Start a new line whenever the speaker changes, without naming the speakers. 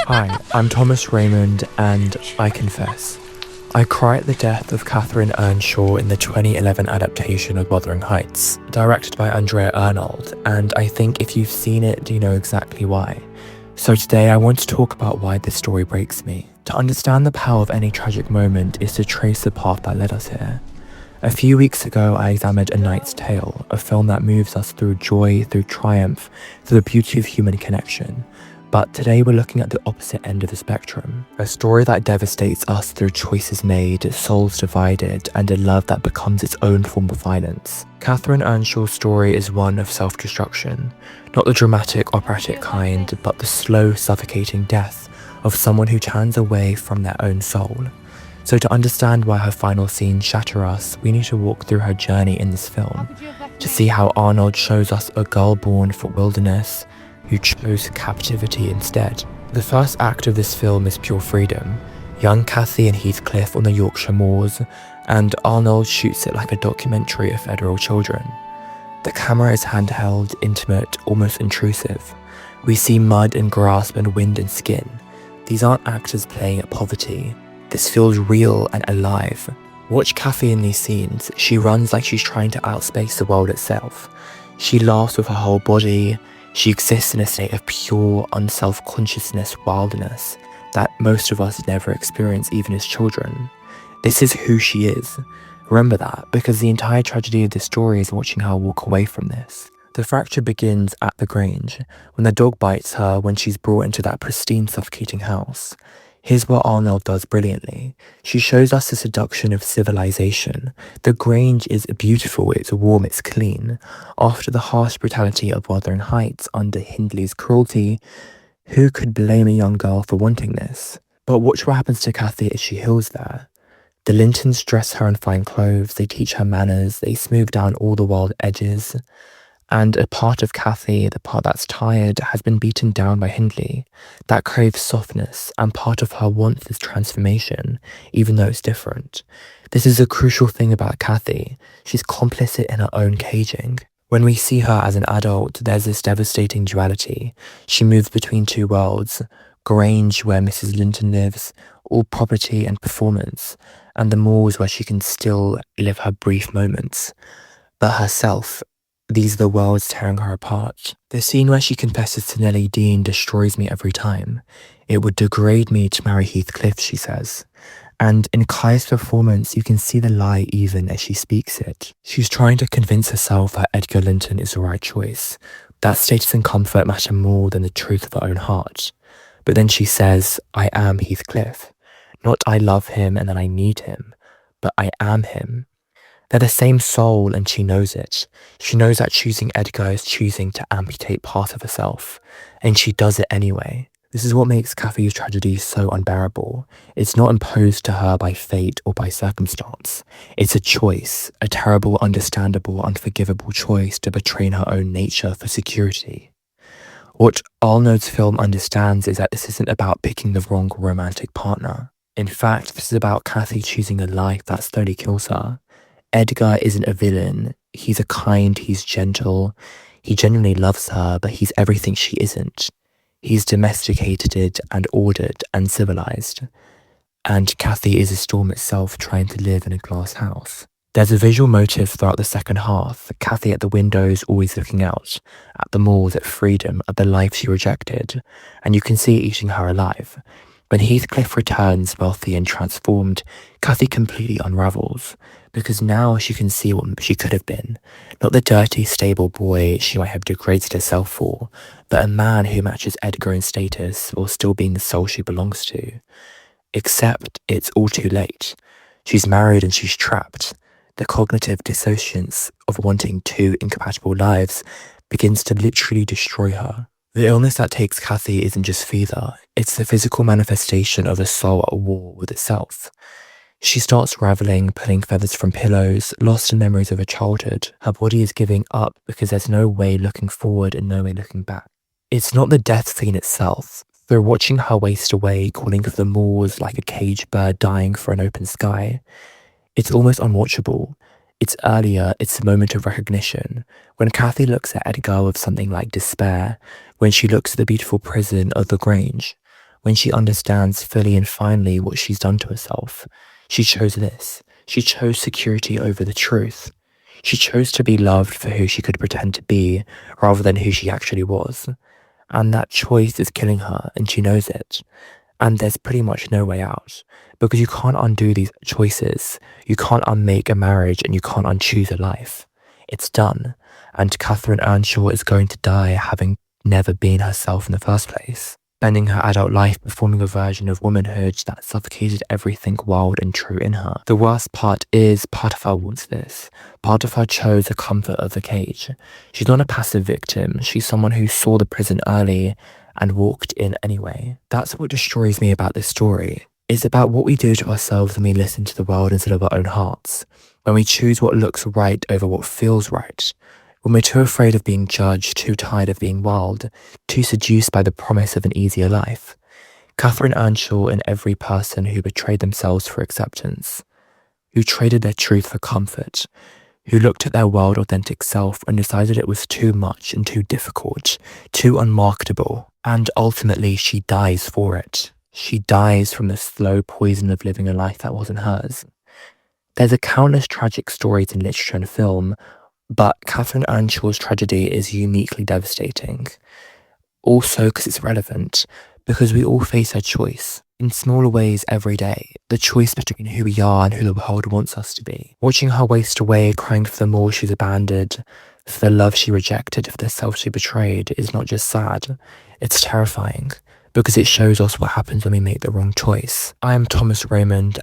Hi, I'm Thomas Raymond, and I confess, I cry at the death of Catherine Earnshaw in the 2011 adaptation of Wuthering Heights, directed by Andrea Arnold, and I think if you've seen it, you know exactly why. So today I want to talk about why this story breaks me. To understand the power of any tragic moment is to trace the path that led us here. A few weeks ago, I examined A Knight's Tale, a film that moves us through joy, through triumph, through the beauty of human connection. But today we're looking at the opposite end of the spectrum. A story that devastates us through choices made, souls divided, and a love that becomes its own form of violence. Catherine Earnshaw's story is one of self-destruction. Not the dramatic, operatic kind, but the slow, suffocating death of someone who turns away from their own soul. So to understand why her final scenes shatter us, we need to walk through her journey in this film, to see how Arnold shows us a girl born for wilderness, who chose captivity instead. The first act of this film is pure freedom. Young Cathy and Heathcliff on the Yorkshire moors, and Arnold shoots it like a documentary of federal children. The camera is handheld, intimate, almost intrusive. We see mud and grass and wind and skin. These aren't actors playing at poverty. This feels real and alive. Watch Cathy in these scenes. She runs like she's trying to outspace the world itself. She laughs with her whole body. She exists in a state of pure, unself-consciousness wildness that most of us never experience even as children. This is who she is. Remember that, because the entire tragedy of this story is watching her walk away from this. The fracture begins at the Grange, when the dog bites her when she's brought into that pristine, suffocating house. Here's what Arnold does brilliantly. She shows us the seduction of civilization. The Grange is beautiful, it's warm, it's clean. After the harsh brutality of Wuthering Heights under Hindley's cruelty, who could blame a young girl for wanting this? But watch what happens to Cathy as she heals there. The Lintons dress her in fine clothes, they teach her manners, they smooth down all the wild edges. And a part of Cathy, the part that's tired, has been beaten down by Hindley. That craves softness, and part of her wants this transformation, even though it's different. This is a crucial thing about Cathy. She's complicit in her own caging. When we see her as an adult, there's this devastating duality. She moves between two worlds: Grange, where Mrs. Linton lives, all property and performance, and the moors where she can still live her brief moments. But herself, these are the worlds tearing her apart. The scene where she confesses to Nellie Dean destroys me every time. It would degrade me to marry Heathcliff, she says. And in Kai's performance, you can see the lie even as she speaks it. She's trying to convince herself that Edgar Linton is the right choice. That status and comfort matter more than the truth of her own heart. But then she says, I am Heathcliff. Not I love him and that I need him, but I am him. They're the same soul and she knows it. She knows that choosing Edgar is choosing to amputate part of herself, and she does it anyway. This is what makes Cathy's tragedy so unbearable. It's not imposed to her by fate or by circumstance. It's a choice, a terrible, understandable, unforgivable choice to betray her own nature for security. What Arnold's film understands is that this isn't about picking the wrong romantic partner. In fact, this is about Cathy choosing a life that slowly kills her. Edgar isn't a villain. He's a kind, he's gentle. He genuinely loves her, but he's everything she isn't. He's domesticated and ordered and civilized. And Cathy is a storm itself trying to live in a glass house. There's a visual motive throughout the second half. Cathy at the windows, always looking out, at the malls, at freedom, at the life she rejected. And you can see it eating her alive. When Heathcliff returns, wealthy and transformed, Cathy completely unravels, because now she can see what she could have been. Not the dirty, stable boy she might have degraded herself for, but a man who matches Edgar in status while still being the soul she belongs to. Except it's all too late. She's married and she's trapped. The cognitive dissonance of wanting two incompatible lives begins to literally destroy her. The illness that takes Cathy isn't just fever, it's the physical manifestation of a soul at war with itself. She starts raveling, pulling feathers from pillows, lost in memories of her childhood. Her body is giving up because there's no way looking forward and no way looking back. It's not the death scene itself. Through watching her waste away, calling for the moors like a caged bird dying for an open sky, it's almost unwatchable. It's earlier, it's a moment of recognition. When Cathy looks at Edgar with something like despair, when she looks at the beautiful prison of the Grange, when she understands fully and finally what she's done to herself. She chose this. She chose security over the truth. She chose to be loved for who she could pretend to be rather than who she actually was. And that choice is killing her, and she knows it. And there's pretty much no way out, because you can't undo these choices. You can't unmake a marriage, and you can't unchoose a life. It's done. And Catherine Earnshaw is going to die having never been herself in the first place, spending her adult life performing a version of womanhood that suffocated everything wild and true in her. The worst part is, part of her wants this. Part of her chose the comfort of the cage. She's not a passive victim. She's someone who saw the prison early and walked in anyway. That's what destroys me about this story. It's about what we do to ourselves when we listen to the world instead of our own hearts. When we choose what looks right over what feels right. When we're too afraid of being judged, too tired of being wild, too seduced by the promise of an easier life. Catherine Earnshaw and every person who betrayed themselves for acceptance, who traded their truth for comfort, who looked at their wild, authentic self and decided it was too much and too difficult, too unmarketable, and ultimately she dies for it. She dies from the slow poison of living a life that wasn't hers. There's a countless tragic stories in literature and film, but Catherine Earnshaw's tragedy is uniquely devastating. Also because it's relevant, because we all face a choice, in smaller ways every day, the choice between who we are and who the world wants us to be. Watching her waste away, crying for the more she's abandoned, for the love she rejected, for the self she betrayed, is not just sad, it's terrifying, because it shows us what happens when we make the wrong choice. I am Thomas Raymond.